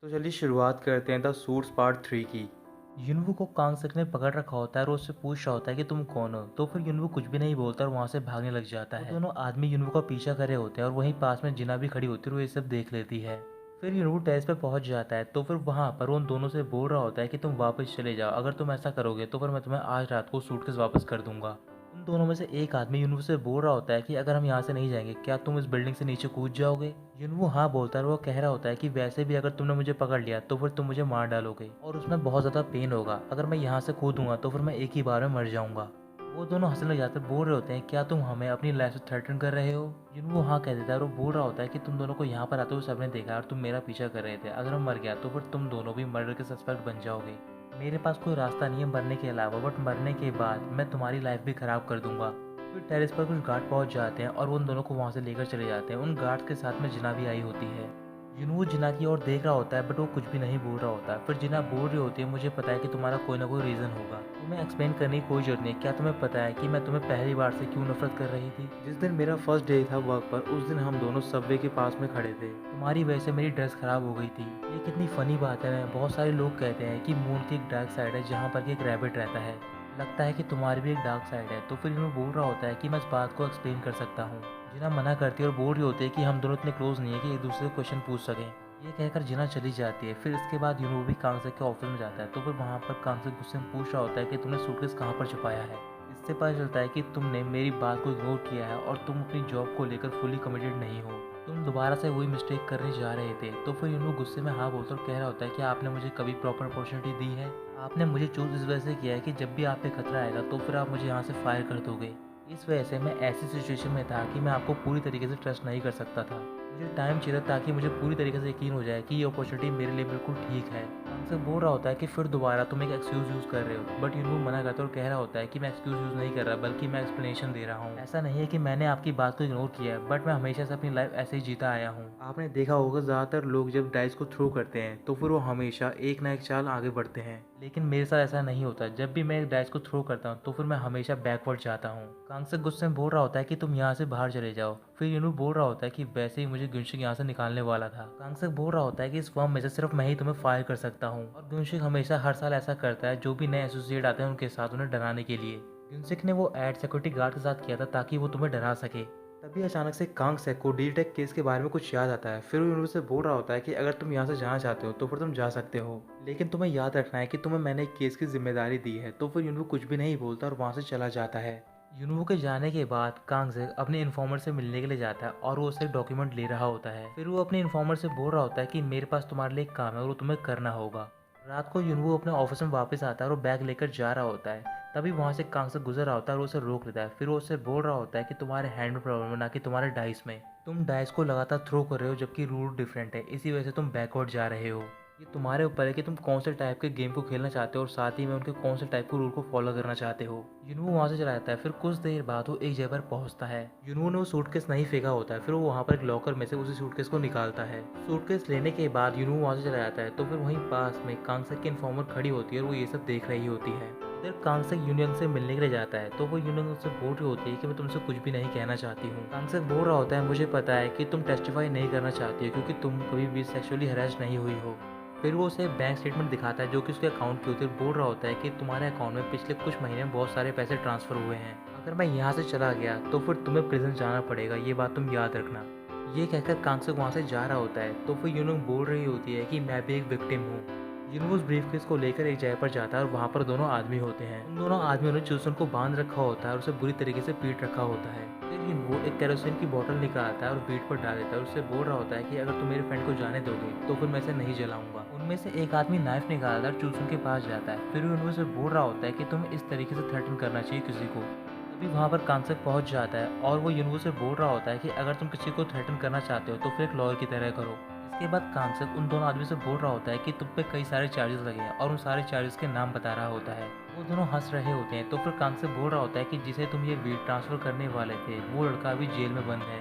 तो चलिए शुरुआत करते हैं द सूट्स पार्ट 3 की। युनवू को कांगसेक ने पकड़ रखा होता है और उससे पूछ रहा होता है कि तुम कौन हो। तो फिर युनवू कुछ भी नहीं बोलता और वहाँ से भागने लग जाता है। वो दोनों आदमी युनवू का पीछा कर रहे होते हैं और वहीं पास में जिना भी खड़ी होती है और वो ये सब देख लेती है। फिर युनवू टेरेस पे पहुंच जाता है तो फिर वहाँ पर वो उन दोनों से बोल रहा होता है कि तुम वापस चले जाओ, अगर तुम ऐसा करोगे तो फिर मैं तुम्हें आज रात को सूटकेस वापस कर दूंगा। उन दोनों में से एक आदमी युनवू से बोल रहा होता है कि अगर हम यहाँ से नहीं जाएंगे क्या तुम इस बिल्डिंग से नीचे कूद जाओगे। युनवू हाँ बोलता है और वो कह रहा होता है कि वैसे भी अगर तुमने मुझे पकड़ लिया तो फिर तुम मुझे मार डालोगे और उसमें बहुत ज़्यादा पेन होगा, अगर मैं यहाँ से कूदूंगा तो फिर मैं एक ही बार में मर जाऊंगा। वो दोनों हंसने लग जाते बोल रहे होते हैं क्या तुम हमें अपनी लाइफ से थ्रेटन कर रहे हो। युनवू हाँ कह देता है और वो बोल रहा होता है कि तुम दोनों को यहाँ पर आते हुए सबने देखा और तुम मेरा पीछा कर रहे थे, अगर मैं मर गया तो फिर तुम दोनों भी मर्डर के सस्पेक्ट बन जाओगे। मेरे पास कोई रास्ता नहीं है मरने के अलावा, बट मरने के बाद मैं तुम्हारी लाइफ भी खराब कर दूंगा। फिर टेरेस पर कुछ गार्ड पहुंच जाते हैं और वो उन दोनों को वहां से लेकर चले जाते हैं। उन गार्ड के साथ में जिना भी आई होती है। युनवू जिना की ओर देख रहा होता है बट वो कुछ भी नहीं बोल रहा होता। फिर जिना बोल रही होती है मुझे पता है कि तुम्हारा कोई ना कोई रीज़न होगा, तुम्हें एक्सप्लेन करने की कोई जरूरत नहीं। क्या तुम्हें पता है कि मैं तुम्हें पहली बार से क्यों नफरत कर रही थी। जिस दिन मेरा फर्स्ट डे था वर्क पर, उस दिन हम दोनों सबवे के पास में खड़े थे। तुम्हारी वजह से मेरी ड्रेस खराब हो गई थी। ये कितनी फनी बात है ना। बहुत सारे लोग कहते हैं कि मून की एक डार्क साइड है जहाँ पर कि एक रैबिट रहता है। लगता है कि तुम्हारी भी एक डार्क साइड है। तो फिर इन्होंने बोल रहा होता है कि मैं इस बात को एक्सप्लेन कर सकता हूँ। जिना मना करती है और बोल रही होती है कि हम दोनों इतने क्लोज नहीं है कि एक दूसरे से क्वेश्चन पूछ सकें। ये कहकर जिना चली जाती है। फिर इसके बाद यूनू भी कांगसेक के ऑफिस में जाता है। तो फिर वहाँ पर कांगसेक गुस्से में पूछ रहा होता है कि तुमने सूटकेस कहाँ पर छुपाया है। इससे पता चलता है कि तुमने मेरी बात को इग्नोर किया है और तुम अपनी जॉब को लेकर फुली कमिटेड नहीं हो। तुम दोबारा से वही मिस्टेक करने जा रहे थे। तो फिर यूनू गुस्से में हाँ बोलता और कह रहा होता है कि आपने मुझे कभी प्रॉपर अपॉर्चुनिटी दी है। आपने मुझे चूज इस वजह से किया है कि जब भी आप पे खतरा आएगा तो फिर आप मुझे यहाँ से फायर कर दोगे। इस वजह से मैं ऐसी सिचुएशन में था कि मैं आपको पूरी तरीके से ट्रस्ट नहीं कर सकता था। मुझे टाइम चाहिए ताकि मुझे पूरी तरीके से यकीन हो जाए कि ये अपॉर्चुनिटी मेरे लिए बिल्कुल ठीक है। हमसे बोल रहा होता है कि फिर दोबारा तुम एक एक्सक्यूज़ यूज़ कर रहे हो। बट यूनू मना करता है और कह रहा होता है कि मैं एक्सक्यूज़ यूज़ नहीं कर रहा बल्कि मैं एक्सप्लेनेशन दे रहा हूँ। ऐसा नहीं है कि मैंने आपकी बात को इग्नोर किया है, बट मैं हमेशा से अपनी लाइफ ऐसे ही जीता आया हूँ। आपने देखा होगा ज़्यादातर लोग जब डाइस को थ्रो करते हैं तो फिर वो हमेशा एक ना एक चाल आगे बढ़ते हैं। लेकिन मेरे साथ ऐसा नहीं होता। जब भी मैं एक डाइस को थ्रो करता हूँ तो फिर मैं हमेशा बैकवर्ड जाता हूँ। कांगसेक गुस्से में बोल रहा होता है कि तुम यहाँ से बाहर चले जाओ। फिर यूनू बोल रहा होता है कि वैसे ही मुझे गुनशिक यहाँ से निकालने वाला था। कांगसेक बोल रहा होता है कि इस फॉर्म में से सिर्फ मैं ही तुम्हें फायर कर सकता हूँ और गुनशिक हमेशा हर साल ऐसा करता है जो भी नए एसोसिएट आते हैं उनके साथ उन्हें डराने के लिए। गुनशिक ने वो एड सिक्योरिटी गार्ड के साथ किया था ताकि वो तुम्हें डरा सके। तभी अचानक से कांगसेक को डीटेक केस के बारे में कुछ याद आता है। फिर वो यूनू से बोल रहा होता है कि अगर तुम यहाँ से जाना चाहते हो तो फिर तुम जा सकते हो, लेकिन तुम्हें याद रखना है कि तुम्हें मैंने एक केस की जिम्मेदारी दी है। तो फिर यूनू कुछ भी नहीं बोलता और वहाँ से चला जाता है। यूनवू के जाने के बाद कांगसेक अपने इन्फॉर्मर से मिलने के लिए जाता है और वो उससे एक डॉक्यूमेंट ले रहा होता है। फिर वो अपने इन्फॉर्मर से बोल रहा होता है कि मेरे पास तुम्हारे लिए एक काम है और वो तुम्हें करना होगा। रात को यूनवू अपने ऑफिस में वापस आता है और वो बैग लेकर जा रहा होता है। तभी वहाँ से कांगसेक गुजर रहा होता है और उसे रोक लेता है। फिर वो उससे बोल रहा होता है कि तुम्हारे हैंड में प्रॉब्लम है, ना कि तुम्हारे डाइस में। तुम डाइस को लगातार थ्रो कर रहे हो जबकि रूल डिफरेंट है, इसी वजह से तुम बैकवर्ड जा रहे हो। ये तुम्हारे ऊपर है कि तुम कौन से टाइप के गेम को खेलना चाहते हो और साथ ही में उनके कौन से टाइप के रूल को फॉलो करना चाहते हो। युनवू वहाँ से चला जाता है। फिर कुछ देर बाद वो एक जगह पर पहुँचता है। युनवू ने वो सूटकेस नहीं फेंका होता है। फिर वो वहाँ पर एक लॉकर में से उसी सूटकेस को निकालता है। सूटकेस लेने के बाद युनवू वहाँ से चला जाता है। तो फिर वहीं पास में कांगसेक की इन्फॉर्मर खड़ी होती है और वो ये सब देख रही होती है। इधर कांगसेक यूनियन से मिलने के लिए जाता है तो वो यूनियन उससे बोल रही होती है कि मैं तुमसे कुछ भी नहीं कहना चाहती हूँ। कांगसेक बोल रहा होता है मुझे पता है कि तुम टेस्टिफाई नहीं करना चाहती हो क्योंकि तुम कभी भी सेक्सुअली हरास नहीं हुई हो। फिर वो उसे बैंक स्टेटमेंट दिखाता है जो कि उसके अकाउंट की होती है। बोल रहा होता है कि तुम्हारे अकाउंट में पिछले कुछ महीने में बहुत सारे पैसे ट्रांसफ़र हुए हैं, अगर मैं यहाँ से चला गया तो फिर तुम्हें प्रिजन जाना पड़ेगा, ये बात तुम याद रखना। ये कहकर कांगसेक वहाँ से जा रहा होता है। तो फिर यूनूंग बोल रही होती है कि मैं भी एक विक्टिम हूँ। यूनूंग उस ब्रीफकेस को लेकर एक जगह पर जाता है और वहाँ पर दोनों आदमी होते हैं। उन दोनों आदमियों ने चूसन को बांध रखा होता है और उसे बुरी तरीके से पीट रखा होता है। फिर यूनूंग एक केरोसिन की बोतल निकालता है और बीट पर डाल देता है और उससे बोल रहा होता है कि अगर तुम मेरे फ्रेंड को जाने दोगे तो फिर मैं इसे नहीं जलाऊंगा। उनमें से एक आदमी नाइफ निकालता है, चूसन के पास जाता है। फिर वो उनसे बोल रहा होता है कि तुम्हें इस तरीके से थ्रेटन करना चाहिए किसी को। तभी वहाँ पर कांगसेक पहुँच जाता है और वो यूनवू से बोल रहा होता है कि अगर तुम किसी को थ्रेटन करना चाहते हो तो फिर एक लॉयर की तरह करो। इसके बाद कांगसेक उन दोनों आदमी से बोल रहा होता है कि तुम पे कई सारे चार्जेस लगे हैं और उन सारे चार्जेस के नाम बता रहा होता है। वो दोनों हंस रहे होते हैं। तो फिर कांगसेक बोल रहा होता है कि जिसे तुम ये वीड ट्रांसफ़र करने वाले थे वो लड़का अभी जेल में बंद है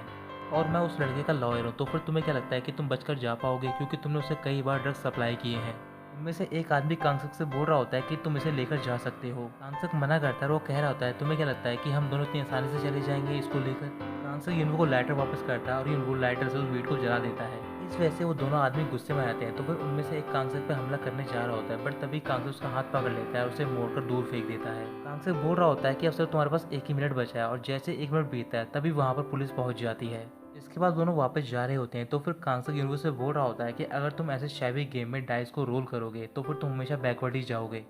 और मैं उस लड़के का लॉयर हूँ। तो फिर तुम्हें क्या लगता है कि तुम बचकर जा पाओगे क्योंकि तुमने उसे कई बार ड्रग्स सप्लाई किए हैं। उनमें से एक आदमी कांगसेक से बोल रहा होता है कि तुम इसे लेकर जा सकते हो। कांगसेक मना करता है और वो कह रहा होता है तुम्हें क्या लगता है कि हम दोनों इतनी आसानी से चले जाएंगे इसको लेकर। कांगसेक यूनवू को लाइटर वापस करता है और यूनवू लाइटर से उस वीड को जला देता है। इस वजह से वो दोनों आदमी गुस्से में आते हैं, तो फिर उनमें से एक कांगसेक पे हमला करने जा रहा होता है, बट तभी कांगसेक उसका हाथ पकड़ लेता है और उसे मोड़कर दूर फेंक देता है। कांगसेक बोल रहा होता है कि अब सिर्फ तुम्हारे पास 1 ही मिनट बचा है, और जैसे 1 मिनट बीतता है तभी वहाँ पर पुलिस पहुँच जाती है। इसके बाद दोनों वापस जा रहे होते हैं, तो फिर कांगसेक यूनिवर्स से बोल रहा होता है कि अगर तुम ऐसे शैवी गेम में डाइस को रोल करोगे तो फिर तुम हमेशा बैकवर्ड ही जाओगे।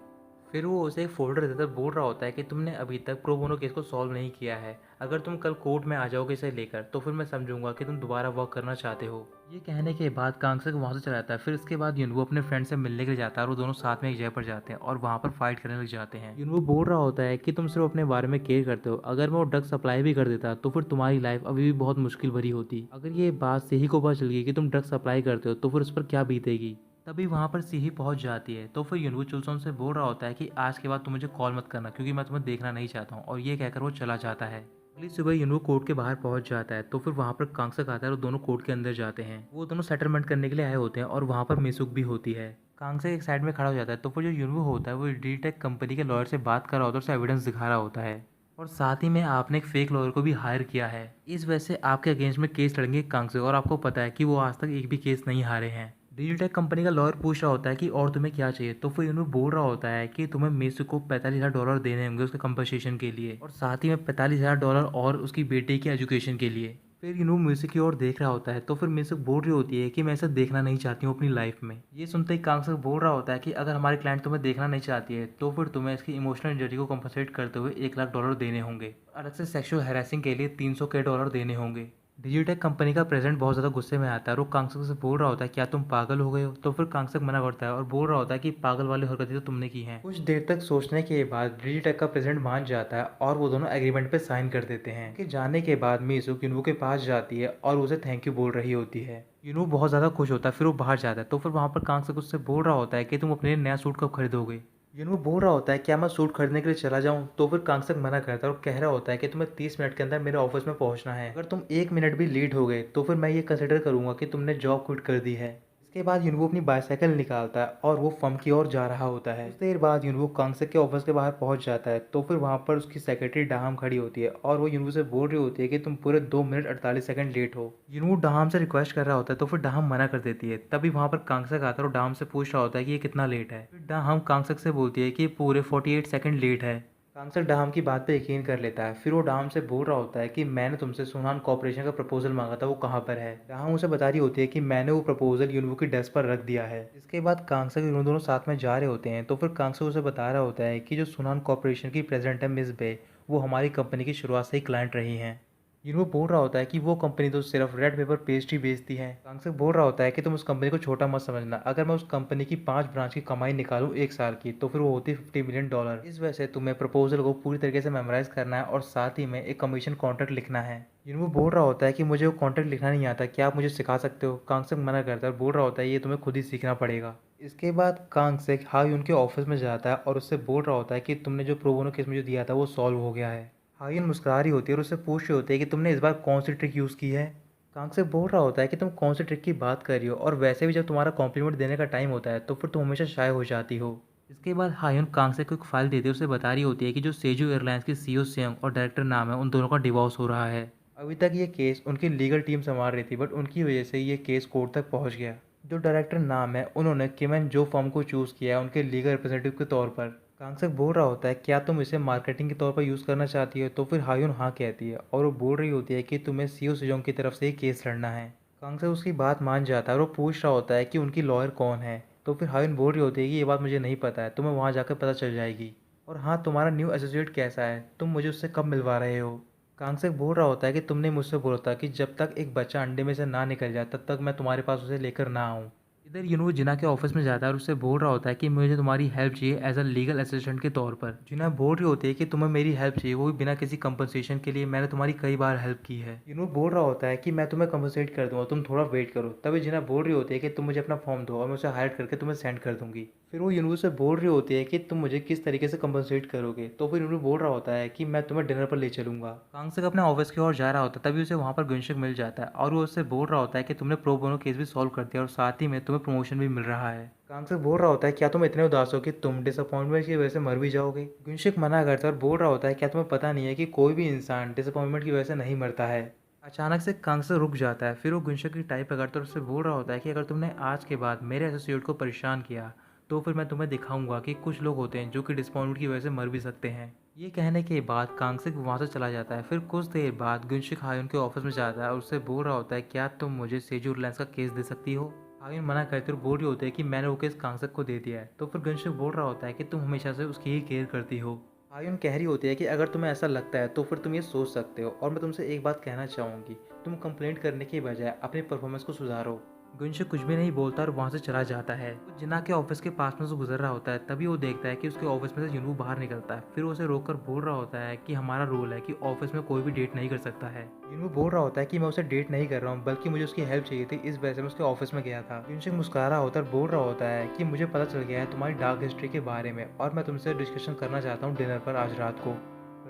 फिर वो उसे एक फ़ोल्डर देकर बोल रहा होता है कि तुमने अभी तक प्रो बोनो केस को सॉल्व नहीं किया है। अगर तुम कल कोर्ट में आ जाओगे इसे लेकर, तो फिर मैं समझूंगा कि तुम दोबारा वर्क करना चाहते हो। ये कहने के बाद कांगसेक वहाँ से चला जाता है। फिर इसके बाद युनवो अपने फ्रेंड से मिलने के लिए जाता है और वो दोनों साथ में एक जगह पर जाते हैं और वहाँ पर फाइट करने लग जाते हैं। युनवो बोल रहा होता है कि तुम सिर्फ अपने बारे में केयर करते हो, अगर मैं वो ड्रग सप्लाई भी कर देता तो फिर तुम्हारी लाइफ अभी भी बहुत मुश्किल भरी होती। अगर ये बात सही को पता चल गई कि तुम ड्रग सप्लाई करते हो तो फिर उस पर क्या बीतेगी। तभी वहाँ पर सीही पहुँच जाती है, तो फिर युनवू चुलसोन से बोल रहा होता है कि आज के बाद तुम मुझे कॉल मत करना, क्योंकि मैं तुम्हें देखना नहीं चाहता हूँ, और ये कहकर वो चला जाता है। अगली सुबह युनवू कोर्ट के बाहर पहुँच जाता है, तो फिर वहाँ पर कांगसेक आता है और दोनों कोर्ट के अंदर जाते हैं। वो दोनों सेटलमेंट करने के लिए आए होते हैं और वहाँ पर मिसुक भी होती है। कांगसेक एक साइड में खड़ा हो जाता है, तो फिर जो युनवू होता है वो डी-टेक कंपनी के लॉयर से बात कर रहा होता है, उसे एविडेंस दिखा रहा होता है, और साथ ही में आपने एक फेक लॉयर को भी हायर किया है। इस वजह से आपके अगेंस्ट में केस लड़ेंगे कांगसेक, और आपको पता है कि वो आज तक एक भी केस नहीं हारे हैं। डिजिटेक कंपनी का लॉयर पूछ रहा होता है कि और तुम्हें क्या चाहिए, तो फिर उन्होंने बोल रहा होता है कि तुम्हें मेसू को $45,000 देने होंगे उसके कंपनसेशन के लिए, और साथ ही में $45,000 और उसकी बेटे की एजुकेशन के लिए। फिर यूनू म्यूजिक की ओर देख रहा होता है, तो फिर म्यूजिक बोल रही होती है कि मैं इसे देखना नहीं चाहती हूँ अपनी लाइफ में। ये सुनते ही कांगसेक बोल रहा होता है कि अगर हमारी क्लाइंट तुम्हें देखना नहीं चाहती है तो फिर तुम्हें इसकी इमोशनल इंजरी को कंपनसेट करते हुए $1,00,000 देने होंगे, अलग से सेक्सुअल हैरेसिंग के लिए $300,000 देने होंगे। डिजिटेक कंपनी का प्रेसिडेंट बहुत ज़्यादा गुस्से में आता है और वो कांगसेक से बोल रहा होता है क्या तुम पागल हो गए हो, तो फिर कांगसेक मना करता है और बोल रहा होता है कि पागल वाली हरकतें तो तुमने की हैं। कुछ देर तक सोचने के बाद डिजिटेक का प्रेसिडेंट मान जाता है और वो दोनों एग्रीमेंट पे साइन कर देते हैं। कि जाने के बाद मीसुक युनवू के पास जाती है और उसे थैंक यू बोल रही होती है। युनवू बहुत ज़्यादा खुश होता है, फिर वो बाहर जाता है, तो फिर वहाँ पर कांगसेक उससे बोल रहा होता है कि तुम अपने लिए नया सूट कब खरीदोगे। युनवू बोल रहा होता है क्या मैं सूट खरीदने के लिए चला जाऊं, तो फिर कांगसेक मना करता है और कह रहा होता है कि तुम्हें 30 मिनट के अंदर मेरे ऑफिस में पहुंचना है। अगर तुम 1 मिनट भी लेट हो गए तो फिर मैं ये कंसिडर करूंगा कि तुमने जॉब क्विट कर दी है। इसके बाद युनवू अपनी बाईसाइकिल निकालता है और वो फर्म की ओर जा रहा होता है। कुछ देर बाद युनवू कांगसेक के ऑफिस के बाहर पहुंच जाता है, तो फिर वहां पर उसकी सेक्रेटरी डाहम खड़ी होती है और वो युनवू से बोल रही होती है कि तुम पूरे 2 मिनट 48 सेकंड लेट हो। युनवू डाहम से रिक्वेस्ट कर रहा होता है, तो फिर डाहम मना कर देती है। तभी वहां पर कांगसेक आता है और डाहम से पूछ रहा होता है कि ये कितना लेट है। फिर डाहम कांगसेक से बोलती है कि ये पूरे 48 सेकंड लेट है। कांगसेक डाहम की बात पे यकीन कर लेता है। फिर वो डाहम से बोल रहा होता है कि मैंने तुमसे सुनहान कॉर्पोरेशन का प्रपोजल मांगा था, वो कहाँ पर है। डाहम उसे बता रही होती है कि मैंने वो प्रपोजल युनवू की डेस्क पर रख दिया है। इसके बाद कांगसेक और युनवू दोनों साथ में जा रहे होते हैं, तो फिर कांगसेक उसे बता रहा होता है कि जो सुनहान कॉर्पोरेशन की प्रेसिडेंट है मिस बे, वो हमारी कंपनी की शुरुआत से ही क्लाइंट रही हैं। युनवू बोल रहा होता है कि वो कंपनी तो सिर्फ रेड पेपर पेस्ट ही बेचती है। कांगसेक बोल रहा होता है कि तुम उस कंपनी को छोटा मत समझना, अगर मैं उस कंपनी की 5 ब्रांच की कमाई निकालूं 1 साल की तो फिर वो होती $50 मिलियन। इस वजह से तुम्हें प्रपोजल को पूरी तरीके से मेमोराइज करना है और साथ ही में एक कमीशन कॉन्ट्रैक्ट लिखना है। युनवू बोल रहा होता है कि मुझे वो कॉन्ट्रैक्ट लिखना नहीं आता, क्या आप मुझे सिखा सकते हो। कांगसेक मना करता है और बोल रहा होता है ये तुम्हें खुद ही सीखना पड़ेगा। इसके बाद कांगसेक हायुन के ऑफिस में जाता है और उससे बोल रहा होता है कि तुमने जो प्रो बोनो केस मुझे दिया था वो सॉल्व हो गया है। हायुन मुस्कुरा रही होती है और उससे पूछ रही होती है कि तुमने इस बार कौन सी ट्रिक यूज़ की है। कांगसेक बोल रहा होता है कि तुम कौन सी ट्रिक की बात कर रही हो, और वैसे भी जब तुम्हारा कॉम्प्लीमेंट देने का टाइम होता है तो फिर तुम हमेशा शाय हो जाती हो। इसके बाद हायुन कांगसेक को एक फाइल देती है, उसे बता रही होती है कि जो सेजू एयरलाइंस की सीईओ सेयोंग और डायरेक्टर नाम है उन दोनों का डिवोर्स हो रहा है। अभी तक ये केस उनकी लीगल टीम संभाल रही थी, बट उनकी वजह से ये केस कोर्ट तक पहुंच गया। जो डायरेक्टर नाम है उन्होंने किम एंड जो फर्म को चूज़ किया है उनके लीगल रिप्रेजेंटेटिव के तौर पर। कांगसेक बोल रहा होता है क्या तुम इसे मार्केटिंग के तौर पर यूज़ करना चाहती हो, तो फिर हायुन हाँ कहती है और वो बोल रही होती है कि तुम्हें सीईओ सेजोंग की तरफ से ही केस लड़ना है। कांगसेक उसकी बात मान जाता है और वो पूछ रहा होता है कि उनकी लॉयर कौन है, तो फिर हायुन बोल रही होती है कि ये बात मुझे नहीं पता है, तुम्हें वहाँ जाकर पता चल जाएगी। और हाँ, तुम्हारा न्यू एसोसिएट कैसा है, तुम मुझे उससे कब मिलवा रहे हो। कांगसेक बोल रहा होता है कि तुमने मुझसे बोला था कि जब तक एक बच्चा अंडे में से ना निकल जाए तब तक मैं तुम्हारे पास उसे लेकर ना आऊँ। इधर युनवू जिना के ऑफिस में जाता है और उससे बोल रहा होता है कि मुझे तुम्हारी हेल्प चाहिए एज अ लीगल असिस्टेंट के तौर पर। जिना बोल रही होती है कि तुम्हें मेरी हेल्प चाहिए, वो भी बिना किसी कंपनसेशन के लिए, मैंने तुम्हारी कई बार हेल्प की है। युनवू बोल रहा होता है कि मैं तुम्हें कंपनसेट कर दूंगा, तुम थोड़ा वेट करो। तभी जिना बोल रही होती है कि तुम मुझे अपना फॉर्म दो और मैं उसे हायर करके तुम्हें सेंड कर दूंगी। फिर वो युनवू से बोल रही होती है कि तुम मुझे किस तरीके से कंपनसेट करोगे, तो फिर युनवू बोल रहा होता है कि मैं तुम्हें डिनर पर ले चलूंगा। कांगसेक अपने ऑफिस की ओर जा रहा होता है, तभी उसे वहाँ पर गुनशिक मिल जाता है और वो उससे बोल रहा होता है कि तुमने प्रो बोनो केस भी सॉल्व कर दिया और साथ ही में तुम्हें प्रमोशन भी मिल रहा है। कांगसेक बोल रहा होता है क्या तुम इतने उदास हो कि तुम डिसअपॉइंटमेंट की वजह से मर भी जाओगे। गुनशिक मना करता है और बोल रहा होता है क्या तुम्हें पता नहीं है कि कोई भी इंसान डिसअपॉइंटमेंट की वजह से नहीं मरता है। अचानक से कांग से रुक जाता है। फिर वो गुनशक की टाई पकड़ता है और उससे बोल रहा होता है कि अगर तुमने आज के बाद मेरे एसोसिएट को परेशान किया तो फिर मैं तुम्हें दिखाऊंगा कि कुछ लोग होते हैं जो कि डिस्पॉइंटमेंट की वजह से मर भी सकते हैं। ये कहने के बाद कांगसेक वहाँ से चला जाता है। फिर कुछ देर बाद गुनशिक हायुन के ऑफिस में जाता है और उससे बोल रहा होता है क्या तुम मुझे सेजू रिलायंस का केस दे सकती हो। हायुन मना करते और बोल रही होती है कि मैंने वो केस कांगसेक को दे दिया है। तो फिर गुनशिक बोल रहा होता है कि तुम हमेशा से उसकी ही केयर करती हो। आयुन कह रही होती है कि अगर तुम्हें ऐसा लगता है तो फिर तुम ये सोच सकते हो और मैं तुमसे एक बात कहना चाहूँगी, तुम कंप्लेंट करने की बजाय अपनी परफॉर्मेंस को सुधारो। गुंश कुछ भी नहीं बोलता और वहाँ से चला जाता है। वो जिन्ना के ऑफिस के पास में से गुजर रहा होता है, तभी वो देखता है कि उसके ऑफिस में से युनवू बाहर निकलता है। फिर वो उसे रोककर बोल रहा होता है कि हमारा रूल है कि ऑफिस में कोई भी डेट नहीं कर सकता है। युनवू बोल रहा होता है कि मैं उसे डेट नहीं कर रहा हूँ, बल्कि मुझे उसकी हेल्प चाहिए थी, इस वजह से मैं उसके ऑफिस में गया था। युनशिक मुस्कुरा रहा होता है और बोल रहा होता है कि मुझे पता चल गया है तुम्हारी डार्क हिस्ट्री के बारे में और मैं तुमसे डिस्कशन करना चाहता हूँ डिनर पर आज रात को।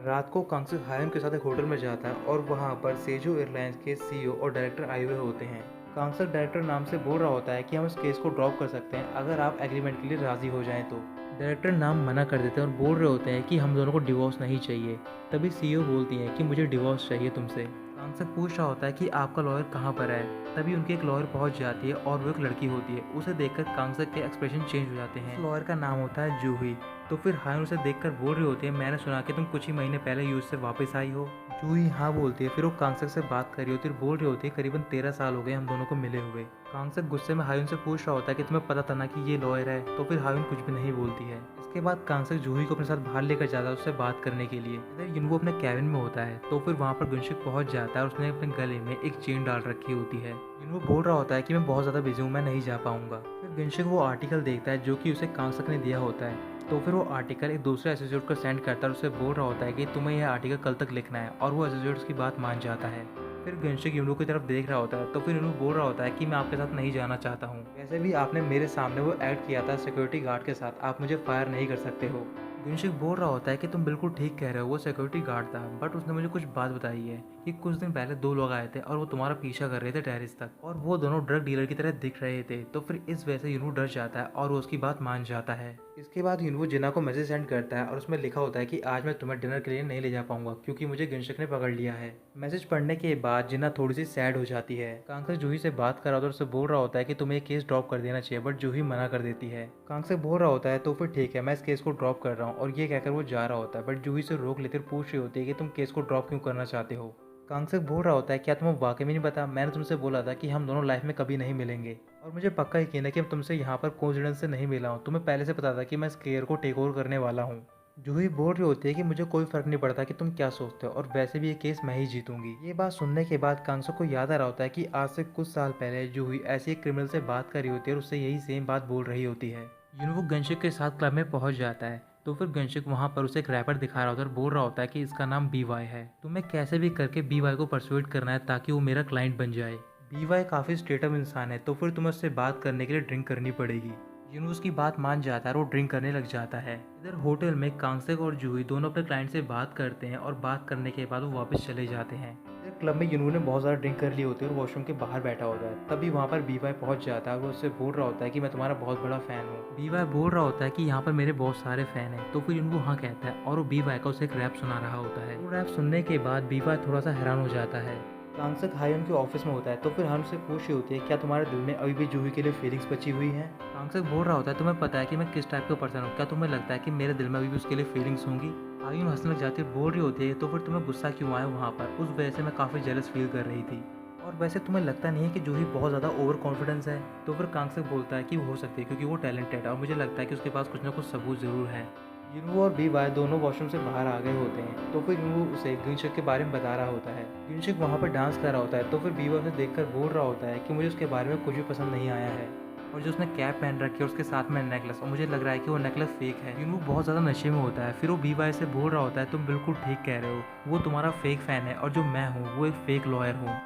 रात को कांगसेक हायन के साथ एक होटल में जाता है और वहाँ पर सेजू एयरलाइंस के सीईओ और डायरेक्टर आए हुए होते हैं। कांगसेक डायरेक्टर नाम से बोल रहा होता है कि हम इस केस को ड्रॉप कर सकते हैं अगर आप एग्रीमेंट के लिए राजी हो जाएं तो। डायरेक्टर नाम मना कर देते हैं और बोल रहे होते हैं कि हम दोनों को डिवोर्स नहीं चाहिए। तभी सीईओ बोलती है कि मुझे डिवोर्स चाहिए तुमसे। कांगसेक पूछ रहा होता है कि आपका लॉयर कहाँ पर है। तभी उनकी एक लॉयर पहुंच जाती है और वो एक लड़की होती है। उसे देखकर कांगसेक के एक्सप्रेशन चेंज हो जाते हैं। लॉयर का नाम होता है जूही। तो फिर हायन उसे देखकर बोल रही होती है मैंने सुना कि तुम कुछ ही महीने पहले यूएस से वापस आई हो। जूही हाँ बोलती है। फिर वो कांगसेक से बात कर रही होती है और बोल रही होती है करीबन 13 साल हो गए हम दोनों को मिले हुए। कांगसेक गुस्से में हायुन से पूछ रहा होता है कि तुम्हें पता था ना कि ये लॉयर है। तो फिर हायुन कुछ भी नहीं बोलती है। इसके बाद कांगसेक जूही को अपने साथ बाहर लेकर जाता है उससे बात करने के लिए। इधर युनवू अपने कैबिन में होता है तो फिर वहाँ पर गुनशिक पहुंच जाता है और उसने अपने गले में एक चेन डाल रखी होती है। युनवू बोल रहा होता है कि मैं बहुत ज़्यादा बिजी हूँ, मैं नहीं जा पाऊंगा। फिर गुनशिक वो आर्टिकल देखता है जो कि उसे कांगसेक ने दिया होता है। तो फिर वो आर्टिकल एक दूसरे एसोसिएट को सेंड करता है और उसे बोल रहा होता है कि तुम्हें यह आर्टिकल कल तक लिखना है और वो एसोसिएट उसकी बात मान जाता है। फिर गुनशिक युनवू की तरफ देख रहा होता है तो फिर युनवू बोल रहा होता है कि मैं आपके साथ नहीं जाना चाहता हूँ। वैसे भी आपने मेरे सामने वो एक्ट किया था सिक्योरिटी गार्ड के साथ, आप मुझे फायर नहीं कर सकते हो। गुनशिक बोल रहा होता है कि तुम बिल्कुल ठीक कह रहे हो, वो सिक्योरिटी गार्ड था, बट उसने मुझे कुछ बात बताई है कि कुछ दिन पहले दो लोग आए थे और वो तुम्हारा पीछा कर रहे थे टेरेस तक और वो दोनों ड्रग डीलर की तरह दिख रहे थे। तो फिर इस वजह से युनवू डर जाता है और वो उसकी बात मान जाता है। इसके बाद युनवू जिन्ना को मैसेज सेंड करता है और उसमें लिखा होता है कि आज मैं तुम्हें डिनर के लिए नहीं ले जा पाऊंगा क्योंकि मुझे गुनशिक ने पकड़ लिया है। मैसेज पढ़ने के बाद जिन्ना थोड़ी सी सैड हो जाती है। कांगसेक जूही से बात कर रहा होता है और उससे बोल रहा होता है कि तुम्हें केस ड्रॉप कर देना चाहिए, बट जूही मना कर देती है। कांगसेक बोल रहा होता है तो फिर ठीक है मैं इस केस को ड्रॉप कर रहा हूँ, और ये कहकर वो जा रहा होता है, बट जूही से रोक लेकर पूछ रही होती है कि तुम केस को ड्रॉप क्यों करना चाहते हो। कांगसेक बोल रहा होता है क्या तुम्हें वाकई में नहीं पता, मैंने तुमसे बोला था कि हम दोनों लाइफ में कभी नहीं मिलेंगे और मुझे पक्का यकीन है कि मैं तुमसे यहाँ पर कोइंसिडेंस से नहीं मिला हूँ, तुम्हें पहले से पता था कि मैं इस केयर को टेक ओवर करने वाला हूँ। जूही बोल रही होती है कि मुझे कोई फर्क नहीं पड़ता कि तुम क्या सोचते हो और वैसे भी ये केस मैं ही जीतूंगी। ये बात सुनने के बाद कांगसेक को याद आ रहा होता है कि आज से कुछ साल पहले जूही ऐसी एक क्रिमिनल से बात कर रही होती है और उससे यही सेम बात बोल रही होती है। युनवू गुनशिक के साथ क्लब में पहुंच जाता है तो फिर गुनशिक वहाँ पर उसे एक रैपर दिखा रहा होता है और बोल रहा होता है कि इसका नाम BY है, तुम्हें कैसे भी करके BY को परसुएट करना है ताकि वो मेरा क्लाइंट बन जाए। BY काफ़ी स्ट्रेट अप इंसान है तो फिर तुम्हें उससे बात करने के लिए ड्रिंक करनी पड़ेगी। युनवू उसकी बात मान जाता है और वो ड्रिंक करने लग जाता है। इधर होटल में कांगसेक और जूही दोनों अपने क्लाइंट से बात करते हैं और बात करने के बाद वो वापस चले जाते हैं। इधर क्लब में युनवू ने बहुत ज़्यादा ड्रिंक कर ली होती है और वॉशरूम के बाहर बैठा होता है। तभी वहाँ पर BY पहुँच जाता है और वो उससे बोल रहा होता है कि मैं तुम्हारा बहुत बड़ा फ़ैन हूँ। BY बोल रहा होता है कि यहाँ पर मेरे बहुत सारे फ़ैन हैं। तो फिर युनवू हाँ कहता है और वो BY का उसे एक रैप सुना रहा होता है। वो रैप सुनने के बाद BY थोड़ा सा हैरान हो जाता है। कांगसेक हायुन के ऑफिस में होता है तो फिर हायुन से पूछ रही होती है क्या तुम्हारे दिल में अभी भी जूही के लिए फीलिंग्स बची हुई हैं। कांगसेक बोल रहा होता है तुम्हें पता है कि मैं किस टाइप का पर्सन हूँ, क्या तुम्हें लगता है कि मेरे दिल में अभी भी उसके लिए फीलिंग्स होंगी। हायुन हंसने लग जाती है, बोल रही होती है तो फिर तुम्हें गुस्सा क्यों आया वहाँ पर, उस वजह से मैं काफ़ी जेलस फील कर रही थी। और वैसे तुम्हें लगता नहीं है कि जूही बहुत ज़्यादा ओवर कॉन्फिडेंस है। तो फिर कांगसेक बोलता है कि हो सकती है क्योंकि वो टैलेंटेड है और मुझे लगता है कि उसके पास कुछ ना कुछ सबूत ज़रूर है। युनवू और BY दोनों वॉशरूम से बाहर आ गए होते हैं तो फिर युनवू उसे गुनशिक के बारे में बता रहा होता है। गुनशिक वहाँ पर डांस कर रहा होता है तो फिर BY उसे देखकर बोल रहा होता है कि मुझे उसके बारे में कुछ भी पसंद नहीं आया है और जो उसने कैप पहन रखी है उसके साथ में नेकलेस, और मुझे लग रहा है कि वो नेकलेस फेक है। युनवू बहुत ज़्यादा नशे में होता है। फिर वो BY से बोल रहा होता है तुम बिल्कुल ठीक कह रहे हो, वो तुम्हारा फेक फ़ैन है और जो मैं हूँ वो एक फेक लॉयर हूँ।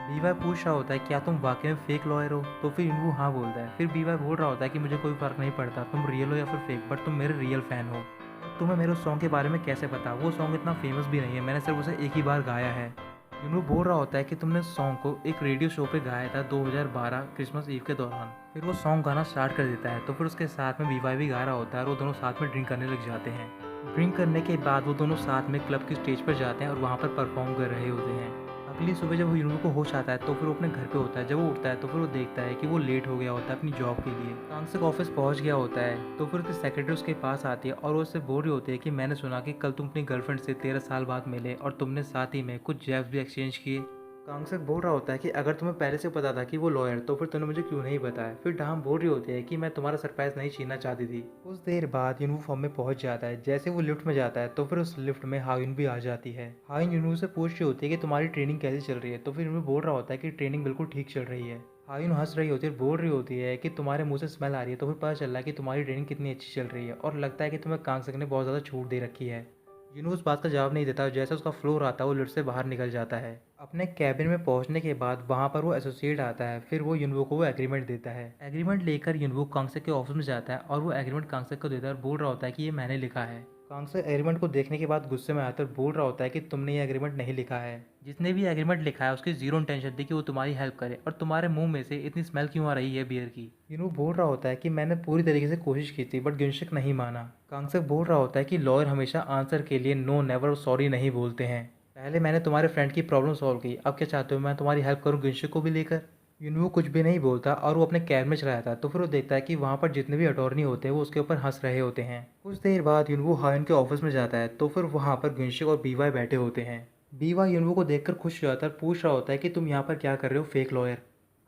BY पूछ रहा होता है क्या तुम वाकई में फेक लॉयर हो। तो फिर युनवू हाँ बोलता है। फिर BY बोल रहा होता है कि मुझे कोई फ़र्क नहीं पड़ता तुम रियल हो या फिर फेक, बट तुम मेरे रियल फ़ैन हो। तुम्हें मेरे उस सॉन्ग के बारे में कैसे पता, वो सॉन्ग इतना फेमस भी नहीं है, मैंने सिर्फ उसे एक ही बार गाया है। युनवू बोल रहा होता है कि तुमने उस सॉन्ग को एक रेडियो शो पे गाया था 2012 क्रिसमस ईव के दौरान। फिर वो सॉन्ग गाना स्टार्ट कर देता है तो फिर उसके साथ में BY भी गा रहा होता है और वो दोनों साथ में ड्रिंक करने लग जाते हैं। ड्रिंक करने के बाद वो दोनों साथ में क्लब की स्टेज पर जाते हैं और वहाँ पर परफॉर्म कर रहे होते हैं। अगली सुबह जब युनवो को होश आता है तो फिर वो अपने घर पे होता है। जब वो उठता है तो फिर वो देखता है कि वो लेट हो गया होता है अपनी जॉब के लिए। कांगसेक ऑफिस पहुंच गया होता है तो फिर उसकी सेक्रेटरी उसके पास आती है और वो उससे बोल रही होती है कि मैंने सुना कि कल तुम अपनी गर्लफ्रेंड से 13 साल बाद मिले और तुमने साथ ही में कुछ जैब्स भी एक्सचेंज किए। कांगसेक बोल रहा होता है कि अगर तुम्हें पहले से पता था कि वो लॉयर, तो फिर तुमने मुझे क्यों नहीं बताया। फिर डाम बोल रही होती है कि मैं तुम्हारा सरप्राइज नहीं छीनना चाहती थी। कुछ देर बाद युनवू फॉर्म में पहुंच जाता है। जैसे वो लिफ्ट में जाता है तो फिर उस लिफ्ट में हायुन भी आ जाती है। हायुन युनवू से पूछ रही होती है कि तुम्हारी ट्रेनिंग कैसी चल रही है। तो फिर युनवू बोल रहा होता है कि ट्रेनिंग बिल्कुल ठीक चल रही है। हायुन हंस रही होती है, बोल रही होती है कि तुम्हारे मुंह से स्मेल आ रही है। तो फिर पता चल रहा है कि तुम्हारी ट्रेनिंग कितनी अच्छी चल रही है और लगता है कि तुम्हें कांगसेक ने बहुत ज़्यादा छूट दे रखी है। युनू उस बात का जवाब नहीं देता और जैसे उसका फ्लोर आता है वो लिफ्ट से बाहर निकल जाता है। अपने कैबिन में पहुंचने के बाद वहां पर वो एसोसिएट आता है। फिर वो युनवो को वो एग्रीमेंट देता है। एग्रीमेंट लेकर युनवो कांगसेक के ऑफिस में जाता है और वो एग्रीमेंट कांगसेक को देता है और बोल रहा होता है कि ये मैंने लिखा है। कांगसेक एग्रीमेंट को देखने के बाद गुस्से में आकर बोल रहा होता है कि तुमने ये एग्रीमेंट नहीं लिखा है। जिसने भी एग्रीमेंट लिखा है उसकी जीरो इंटेंशन थी कि वो तुम्हारी हेल्प करे, और तुम्हारे मुंह में से इतनी स्मेल क्यों आ रही है बियर की। युनवो बोल रहा होता है कि मैंने पूरी तरीके से कोशिश की थी बट गिनशिक नहीं माना। कांगसेक बोल रहा होता है कि लॉयर हमेशा आंसर के लिए नो, नेवर और सॉरी नहीं बोलते हैं। पहले मैंने तुम्हारे फ्रेंड की प्रॉब्लम सॉल्व की, अब क्या चाहते हो मैं तुम्हारी हेल्प करूँ गिनशिक को भी लेकर। युनवो कुछ भी नहीं बोलता और वो अपने कैब में चला जाता है। तो फिर वो देखता है कि वहाँ पर जितने भी अटॉर्नी होते हैं वो उसके ऊपर हंस रहे होते हैं। कुछ देर बाद युनवो हायुन के ऑफिस में जाता है तो फिर वहाँ पर गिनशिक और बीवाई बैठे होते हैं। बीवाई युनवो को देखकर खुश हो जाता है, पूछ रहा होता है कि तुम यहाँ पर क्या कर रहे हो फेक लॉयर।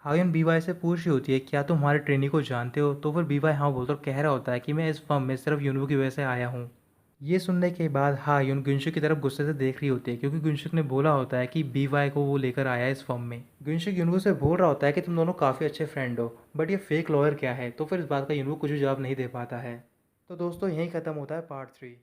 हायुन बीवाई से पूछ रही होती है क्या तुम हमारे ट्रेनी को जानते हो। तो फिर बीवाई हाँ बोलता और कह रहा होता है कि मैं इस फर्म में सिर्फ युनवो की वजह से आया हूँ। ये सुनने के बाद हायुन गुनशुक की तरफ गुस्से से देख रही होती है क्योंकि गुनशुक ने बोला होता है कि बीवाई को वो लेकर आया है इस फर्म में। गुनशुक युनवो से बोल रहा होता है कि तुम दोनों काफ़ी अच्छे फ्रेंड हो बट ये फेक लॉयर क्या है। तो फिर इस बात का युनवो कुछ जवाब नहीं दे पाता है। तो दोस्तों यहीं ख़त्म होता है पार्ट 3।